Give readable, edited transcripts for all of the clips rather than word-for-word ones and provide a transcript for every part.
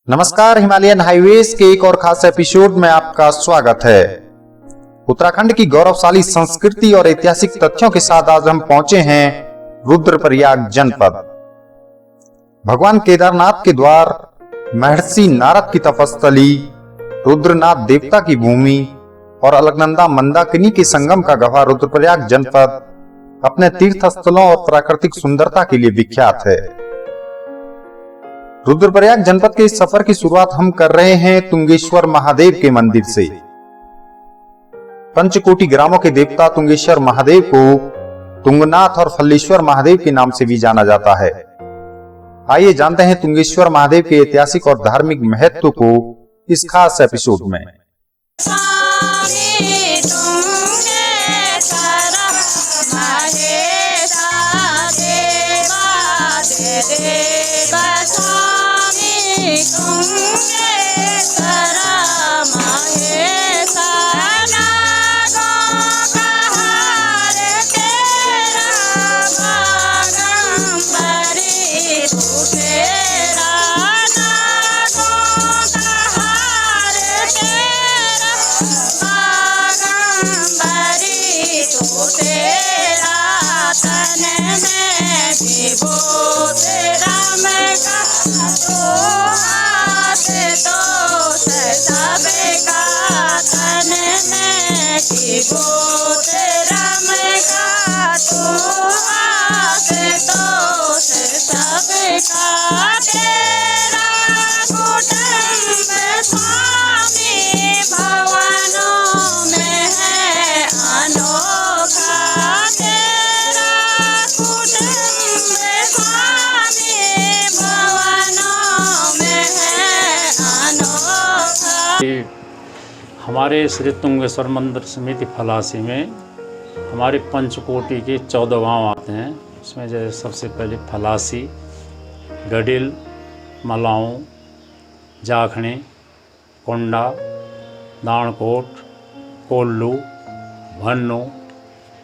नमस्कार, Himalayan highways के एक और खास एपिसोड में आपका स्वागत है। उत्तराखंड की गौरवशाली संस्कृति और ऐतिहासिक तथ्यों के साथ आज हम पहुंचे हैं रुद्रप्रयाग जनपद। भगवान केदारनाथ के द्वार, महर्षि नारद की तपस्थली, रुद्रनाथ देवता की भूमि और अलकनंदा मंदाकिनी के संगम का गवाह रुद्रप्रयाग जनपद अपने तीर्थ स्थलों और प्राकृतिक सुंदरता के लिए विख्यात है। रुद्रप्रयाग जनपद के इस सफर की शुरुआत हम कर रहे हैं तुंगेश्वर महादेव के मंदिर से। पंचकोटि ग्रामों के देवता तुंगेश्वर महादेव को तुंगनाथ और फल्लेश्वर महादेव के नाम से भी जाना जाता है। आइए जानते हैं तुंगेश्वर महादेव के ऐतिहासिक और धार्मिक महत्व को इस खास एपिसोड में। हमारे श्री तुंगेश्वर मंदिर समिति फलासी में हमारे पंचकोटि के 14 गांव आते हैं। उसमें जैसे सबसे पहले फलासी, गडिल, मलाऊ, जाखणे, कोंडा, दाणकोट, कोल्लू, भन्नू,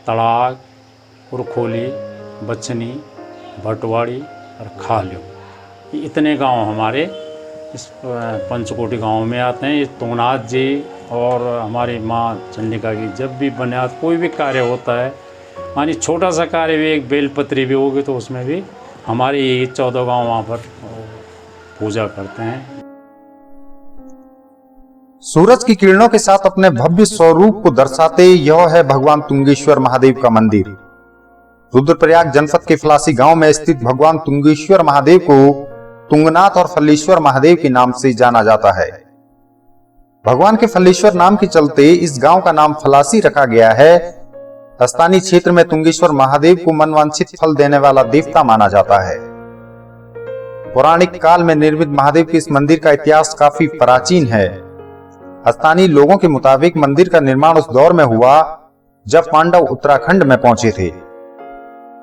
तड़ाग, उरखोली, बचनी, भटवाड़ी और खाल्यो। ये इतने गांव हमारे इस पंचकोटि गांव में आते हैं। ये तुंगनाथ जी और हमारी माँ चंडिका की जब भी बुनियाद कोई भी कार्य होता है, मानी छोटा सा कार्य भी, एक बेलपत्री भी होगी तो उसमें भी हमारे ये 14 गांव वहाँ पर पूजा करते हैं। सूरज की किरणों के साथ अपने भव्य स्वरूप को दर्शाते यह है भगवान तुंगेश्वर महादेव का मंदिर। रुद्रप्रयाग जनपद के फलासी गांव में स्थित भगवान तुंगेश्वर महादेव को तुंगनाथ और फल्लेश्वर महादेव के नाम से जाना जाता है। भगवान के फल्लेश्वर नाम के चलते इस गांव का नाम फलासी रखा गया है। स्थानीय क्षेत्र में तुंगेश्वर महादेव को मनवांछित फल देने वाला देवता माना जाता है। पौराणिक काल में निर्मित महादेव के इस मंदिर का इतिहास काफी प्राचीन है। स्थानीय लोगों के मुताबिक मंदिर का निर्माण उस दौर में हुआ जब पांडव उत्तराखंड में पहुंचे थे।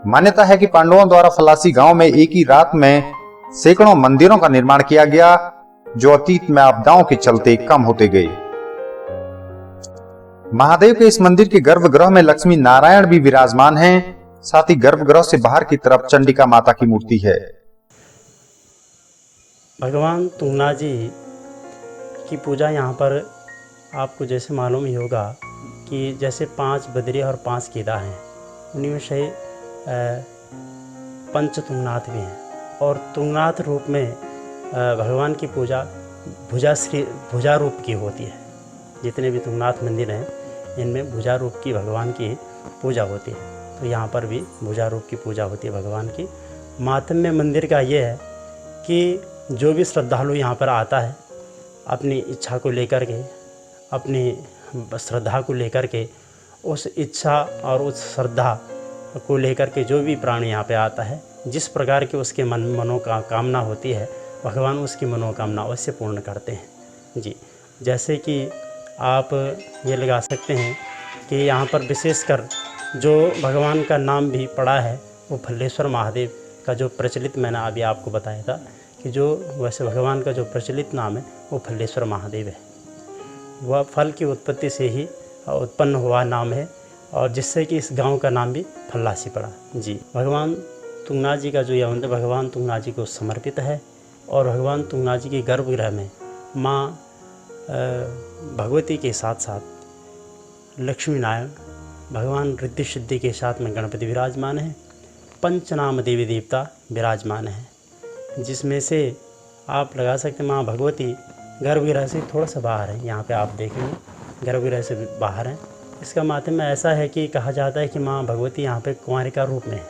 मान्यता है कि पांडवों द्वारा फलासी गांव में एक ही रात में सैकड़ों मंदिरों का निर्माण किया गया, जो अतीत में आपदाओं के चलते कम होते गए। महादेव के इस मंदिर के गर्भगृह में लक्ष्मी नारायण भी विराजमान हैं। साथ ही गर्भगृह से बाहर की तरफ चंडिका माता की मूर्ति है। भगवान तुंगनाथ जी की पूजा यहाँ पर आपको जैसे मालूम ही होगा कि जैसे 5 बद्री और 5 केदार हैं, उन्हीं में से पंच तुंगनाथ भी हैं। और तुंगनाथ रूप में भगवान की पूजा भुजा रूप की होती है। जितने भी तुंगनाथ मंदिर हैं इनमें भुजा रूप की भगवान की पूजा होती है। तो यहाँ पर भी भुजा रूप की पूजा होती है भगवान की। मातम्य मंदिर का ये है कि जो भी श्रद्धालु यहाँ पर आता है अपनी इच्छा को लेकर के, अपनी श्रद्धा को लेकर के, उस इच्छा और उस श्रद्धा को लेकर के जो भी प्राणी यहाँ पे आता है, जिस प्रकार की उसके मनोकामना होती है, भगवान उसकी मनोकामना अवश्य पूर्ण करते हैं जी। जैसे कि आप ये लगा सकते हैं कि यहाँ पर विशेषकर जो भगवान का नाम भी पड़ा है वो फल्लेश्वर महादेव का जो प्रचलित, मैंने अभी आपको बताया था कि जो वैसे भगवान का जो प्रचलित नाम है वो फल्लेश्वर महादेव है। वह फल की उत्पत्ति से ही उत्पन्न हुआ नाम है और जिससे कि इस गांव का नाम भी फल्लासी पड़ा जी। भगवान तुंगनाथ जी का जो यह मंदिर भगवान तुंगनाथ जी को समर्पित है और भगवान तुंगनाथ जी के गर्भगृह में माँ भगवती के साथ साथ लक्ष्मी नारायण, भगवान रिद्धि सिद्धि के साथ में गणपति विराजमान हैं, पंचनाम देवी देवता विराजमान हैं, जिसमें से आप लगा सकते हैं माँ भगवती गर्भगृह से थोड़ा सा बाहर है। यहाँ पे आप देखेंगे गर्भगृह से बाहर हैं। इसका माध्यम ऐसा है कि कहा जाता है कि माँ भगवती यहाँ पे कुंवारिका रूप में है,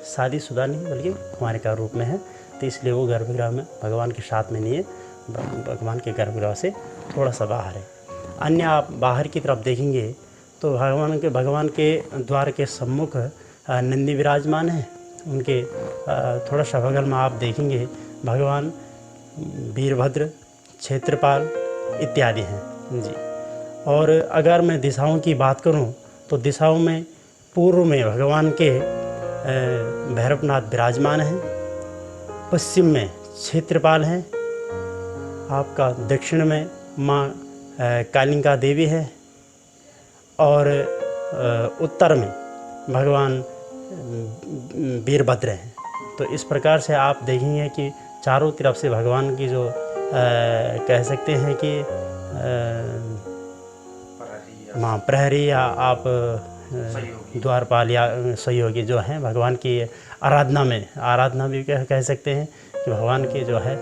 शादीशुदा नहीं बल्कि कुंवारिका रूप में है, तो इसलिए वो गर्भगृह में भगवान के साथ में नहीं है, भगवान के गर्भगृह से थोड़ा सा बाहर है। अन्य आप बाहर की तरफ देखेंगे तो भगवान के द्वार के सम्मुख नंदी विराजमान है। उनके थोड़ा सा बगल में आप देखेंगे भगवान वीरभद्र, क्षेत्रपाल इत्यादि हैं जी। और अगर मैं दिशाओं की बात करूं तो दिशाओं में पूर्व में भगवान के भैरवनाथ विराजमान हैं, पश्चिम में क्षेत्रपाल हैं, आपका दक्षिण में माँ कालिका देवी है, और उत्तर में भगवान वीरभद्र हैं। तो इस प्रकार से आप देखेंगे कि चारों तरफ से भगवान की जो कह सकते हैं कि माँ प्रहरी या आप द्वारपाल या सहयोगी जो हैं भगवान की आराधना भी कह सकते हैं कि भगवान के जो है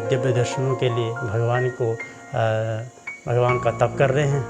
दिव्य दर्शनों के लिए भगवान का तप कर रहे हैं।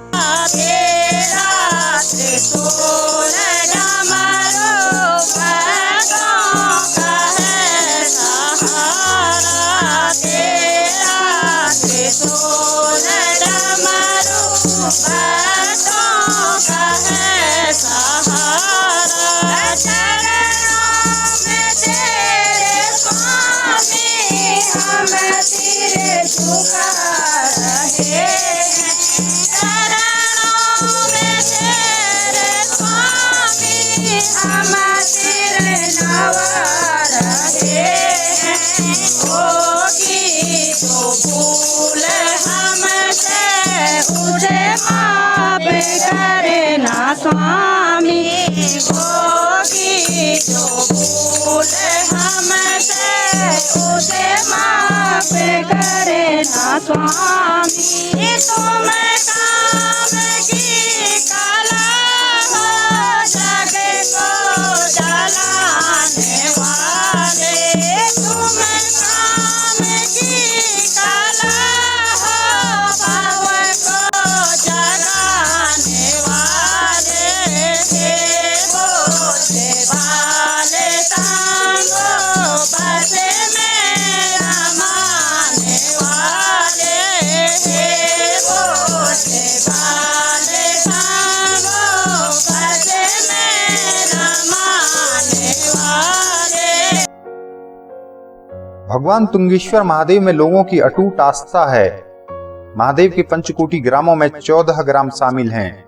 स्वामी होगी जो भूल हमसे उसे माफ करे ना स्वामी। तुम काम की कला हो जग को जलाने वाले, तुम काम की कला हो भव को जगाने वाले, बोले वाले तांगो बस में रमाने वाले, बोले वाले तांगो बस में रमाने वाले। भगवान तुंगेश्वर महादेव में लोगों की अटूट आस्था है। महादेव के पंचकोटि ग्रामों में 14 ग्राम शामिल हैं।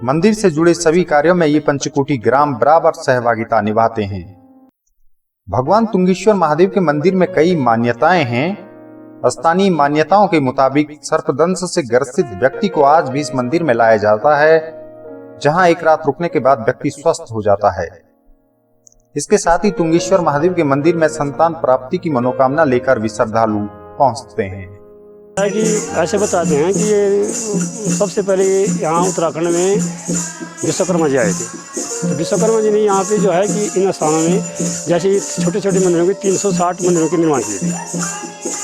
मंदिर से जुड़े सभी कार्यों में ये पंचकोटि ग्राम बराबर सहभागिता निभाते हैं। भगवान तुंगेश्वर महादेव के मंदिर में कई मान्यताएं हैं। स्थानीय मान्यताओं के मुताबिक सर्पदंश से ग्रसित व्यक्ति को आज भी इस मंदिर में लाया जाता है, जहां एक रात रुकने के बाद व्यक्ति स्वस्थ हो जाता है। इसके साथ ही तुंगेश्वर महादेव के मंदिर में संतान प्राप्ति की मनोकामना लेकर भी श्रद्धालु पहुंचते हैं। कि ऐसे बताते हैं कि ये सबसे पहले यहाँ उत्तराखंड में विश्वकर्मा जी आए थे। तो विश्वकर्मा जी ने यहाँ पे जो है कि इन स्थानों में जैसे छोटे छोटे मंदिरों के 360 मंदिरों के निर्माण किए थे।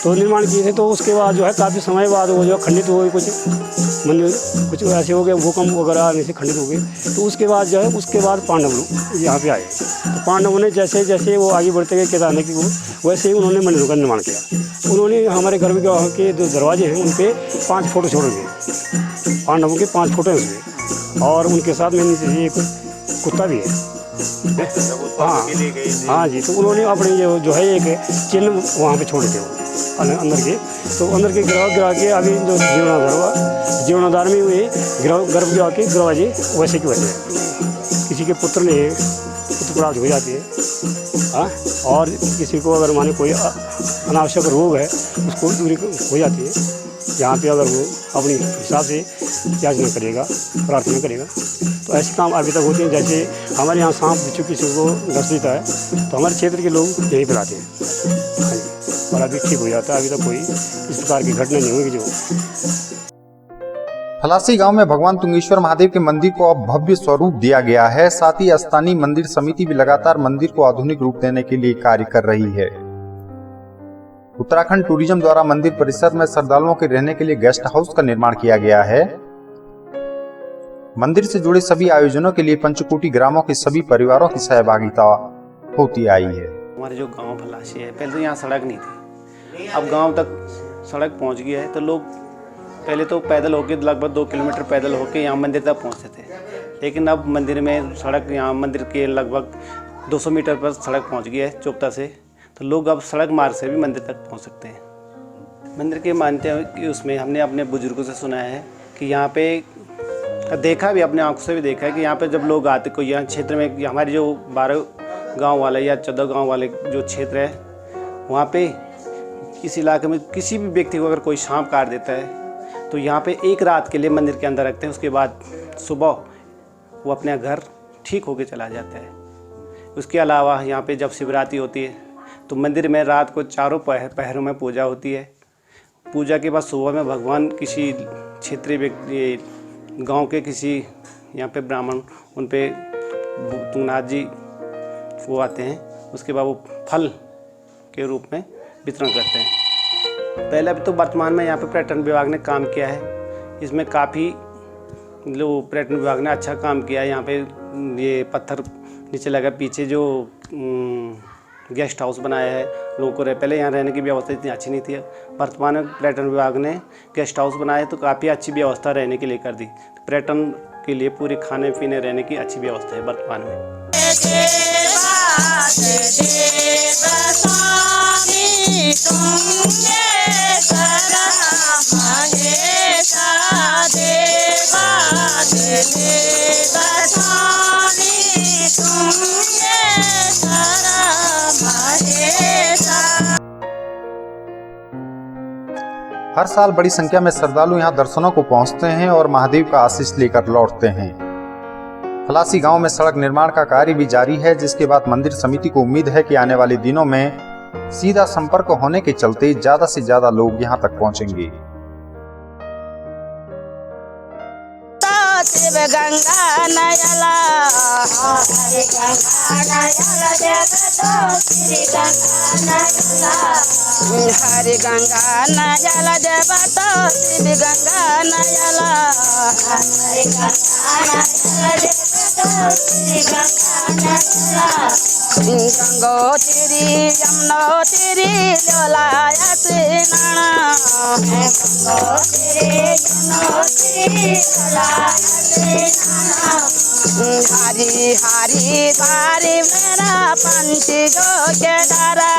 तो निर्माण किए थे तो उसके बाद जो है काफ़ी समय बाद वो जो खंडित हो गए, कुछ मंदिर कुछ ऐसे हो गए, भूकंप वगैरह आने से खंडित हो गए। तो उसके बाद जो है उसके बाद पांडव लोग यहाँ पे आए। तो पांडवों ने जैसे जैसे वो आगे बढ़ते गए केदारनाथ की वो वैसे ही उन्होंने मंदिरों का निर्माण किया। उन्होंने हमारे गर्भगृह के जो दरवाजे हैं उन पर 5 फोटो छोड़े गए, पांडवों के 5 फोटो हैं उसमें, और उनके साथ में नीचे एक कुत्ता भी है। हाँ जी। तो उन्होंने अपने जो है एक चिन्ह वहाँ पे छोड़े थे वो अंदर के। तो अंदर के ग्रह के अभी जो जीवनाधार हुआ, जीवनाधार में हुए गर्भगृह के दरवाजे वैसे के वैसे किसी के पुत्र प्राप्त हो जाती है। हाँ, और किसी को अगर माने कोई अनावश्यक रोग है उसको दूरी हो जाती है। यहाँ पे अगर वो अपनी हिसाब से याचना करेगा, प्रार्थना करेगा, तो ऐसे काम अभी तक होते हैं। जैसे हमारे यहाँ सांप बिच्छू किसी को डस देता है तो हमारे क्षेत्र के लोग यहीं पर आते हैं। और अभी ठीक हो जाता है। अभी तो कोई इस प्रकार की घटना नहीं हुई जो। फलासी गांव में भगवान तुंगेश्वर महादेव के मंदिर को अब भव्य स्वरूप दिया गया है। साथ ही स्थानीय मंदिर समिति भी लगातार मंदिर को आधुनिक रूप देने के लिए कार्य कर रही है। उत्तराखंड टूरिज्म द्वारा मंदिर परिसर में श्रद्धालुओं के रहने के लिए गेस्ट हाउस का निर्माण किया गया है। मंदिर से जुड़े सभी आयोजनों के लिए पंचकोटी ग्रामों के सभी परिवारों की सहभागिता होती आई है। हमारे जो गांव फलासी है, पहले तो यहाँ सड़क नहीं थी, अब गांव तक सड़क पहुँच गया है। तो लोग पहले तो पैदल होके लगभग 2 किलोमीटर पैदल होके यहाँ मंदिर तक पहुँचते थे, लेकिन अब मंदिर में सड़क, यहाँ मंदिर के लगभग 200 मीटर पर सड़क पहुँच गई है चोपता से। तो लोग अब सड़क मार्ग से भी मंदिर तक पहुँच सकते हैं। मंदिर के मानते हैं कि उसमें हमने अपने बुजुर्गों से सुना है कि यहाँ पे देखा भी, अपने आंखों से भी देखा है कि यहाँ पे जब लोग आते, कोई यहाँ क्षेत्र में, हमारे जो 12 गांव वाले या 14 गांव वाले जो क्षेत्र है, वहाँ पे इस इलाके में किसी भी व्यक्ति को अगर कोई सांप काट देता है तो यहाँ पे एक रात के लिए मंदिर के अंदर रखते हैं। उसके बाद सुबह वो अपने घर ठीक होके चला जाता है। उसके अलावा यहाँ पे जब शिवरात्रि होती है तो मंदिर में रात को चारों पहरों में पूजा होती है। पूजा के बाद सुबह में भगवान किसी क्षेत्रीय व्यक्ति, गांव के किसी यहाँ पे ब्राह्मण, उन पे तुंगनाथ जी वो आते हैं। उसके बाद वो फल के रूप में वितरण करते हैं। पहले अभी तो वर्तमान में यहाँ पे पर्यटन विभाग ने काम किया है। इसमें काफ़ी लोग, पर्यटन विभाग ने अच्छा काम किया है। यहाँ पे ये पत्थर नीचे लगा, पीछे जो गेस्ट हाउस बनाया है लोगों को पहले यहाँ रहने की व्यवस्था इतनी अच्छी नहीं थी। वर्तमान में पर्यटन विभाग ने गेस्ट हाउस बनाया तो काफ़ी अच्छी व्यवस्था रहने के लिए कर दी। तो पर्यटन के लिए पूरे खाने पीने रहने की अच्छी व्यवस्था है वर्तमान में। हर साल बड़ी संख्या में श्रद्धालु यहाँ दर्शनों को पहुँचते हैं और महादेव का आशीष लेकर लौटते हैं। फलासी गांव में सड़क निर्माण का कार्य भी जारी है, जिसके बाद मंदिर समिति को उम्मीद है कि आने वाले दिनों में सीधा संपर्क होने के चलते ज्यादा से ज्यादा लोग यहाँ तक पहुँचेंगे। शिव गंगा नयला, हरे गंगा नयला जगतो श्री गंगा नयला, हरे गंगा नयला जगतो शिव गंगा नयला, हरे गंगा नयला जगतो श्री गंगा नयला, गंगोत्री यमुनोत्री लोलाया स्नाना, गंगोत्री यमुनोत्री लोलाया स्नाना, हरि हरि द्वारे मेरा पंच जो के दारा,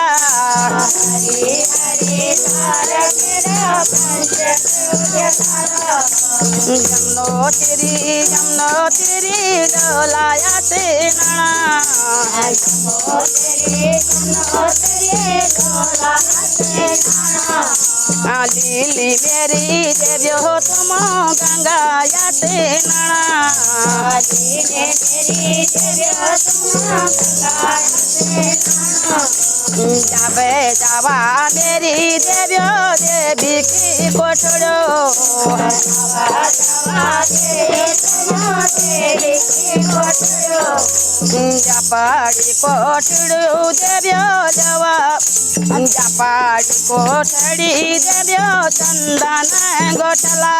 हरि हरि द्वारे मेरा पंच जो के दारा, यमुनोत्री यमुनोत्री लोलाया स्नाना, यमुनोत्री यमुनोत्री लोलाया स्नाना, लीली मेरी देव्यो तुम गंगा या स्नाना, लीली मेरी देव्यो तुम गंगा या स्नाना, जावे जावा मेरी देव्यो देवी की कोठड़ो, जावा जावा देवी की कोठड़ो, जापाड़ी कोठड़ो देव्यो जवा, जापाड़ी कोठड़ी देव्यो चंदन गोटला,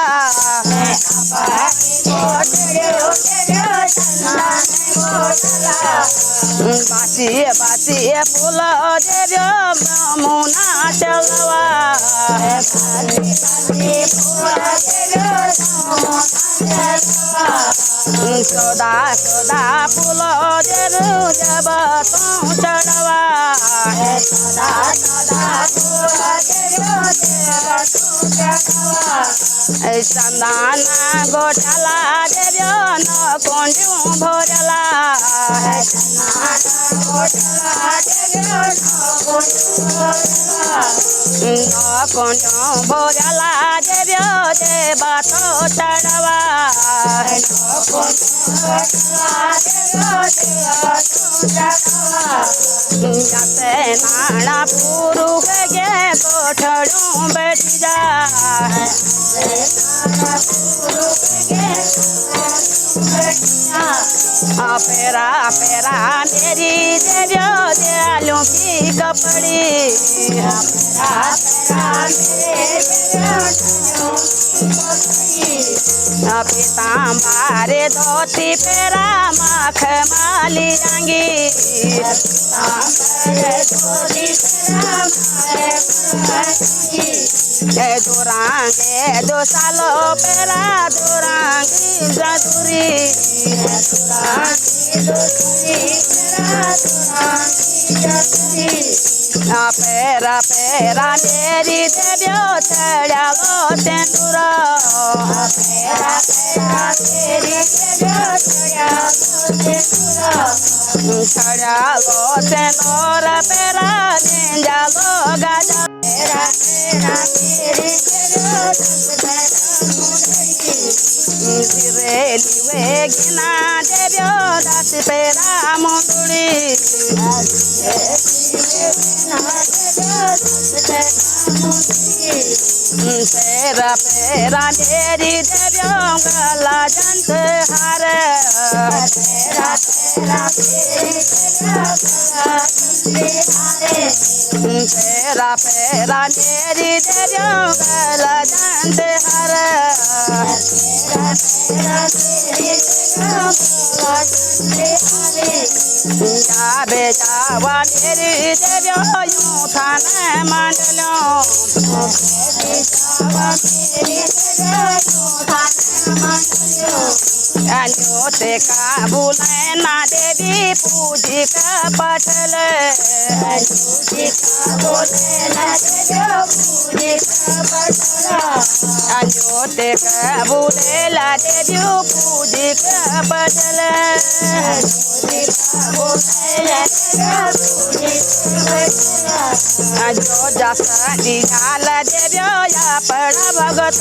जापाड़ी कोठड़ो देव्यो चंदन गोटला, बासी बासी फूल देव्यो मुना चलवा, बासी बासी फूल देव्यो मुना चलवा, सदा सदा फूल देव्यो जब तू चढ़वा, सदा सदा फूल देव्यो जब तू चढ़वा, चंदन गोटला देव्यो न कुंजू भोरला, चंदन गोटला देव्यो न कुंजू भोरला, न कुंजू भोरला देव्यो देव तो चढ़वा, नाना पुरुष गे कोठड़ू बैठ जा पेरा पेरा मेरी देवियो दयालु की कपड़ी पीताम्बारे धोती पेरा मख माली जांगी दुरांगे दो सालो पेरा दुरांगी जदूरी पेरा पेरा मेरी देवियो चढ़ा लो तेंदुरा चढ़ा लो तेंदुर पेरा निंजा लो गाजा सिरेलिवे गिना देवियो दास पेरा मुंदुड़ी पेरा पेरा मेरी देवियो गला जंत हार पेरा पेरा मेरी देवियो गला जंत हार जाबे जावा मेरी देवियो यूं थाने मंडलो अन्योते का बुलैना देवी पूजी का पठल अन्योते का बुलेला देवी पूजी का पठल जो जसा दिनाल देवियो या पड़ा भगत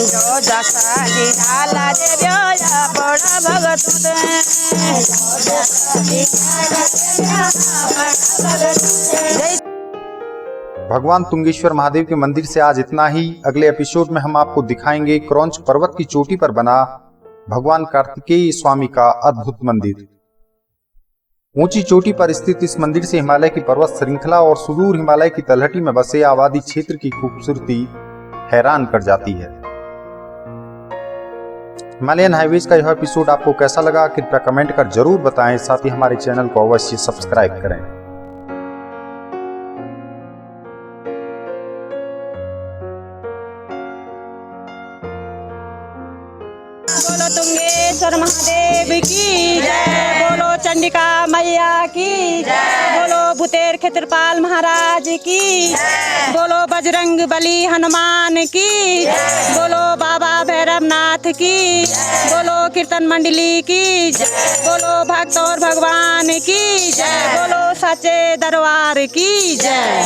जो जसा दिनाल देवियो या पड़ा भगत भगवान तुंगेश्वर महादेव के मंदिर से आज इतना ही। अगले एपिसोड में हम आपको दिखाएंगे क्रौंच पर्वत की चोटी पर बना भगवान कार्तिकेय स्वामी का अद्भुत मंदिर। ऊंची चोटी पर स्थित इस मंदिर से हिमालय की पर्वत श्रृंखला और सुदूर हिमालय की तलहटी में बसे आबादी क्षेत्र की खूबसूरती हैरान कर जाती है। हिमालयन हाईवेज का यह एपिसोड आपको कैसा लगा कृपया कमेंट कर जरूर बताएं। साथ ही हमारे चैनल को अवश्य सब्सक्राइब करें। बोलो तुंगेश्वर महादेव की जय, बोलो चंडिका मैया की जय, बोलो भूतेर क्षेत्रपाल महाराज की जय, बोलो बजरंग बली हनुमान की जय, बोलो बाबा भैरवनाथ की जय, बोलो कीर्तन मंडली की जय, बोलो भक्त और भगवान की जय, बोलो सच्चे दरबार की जय।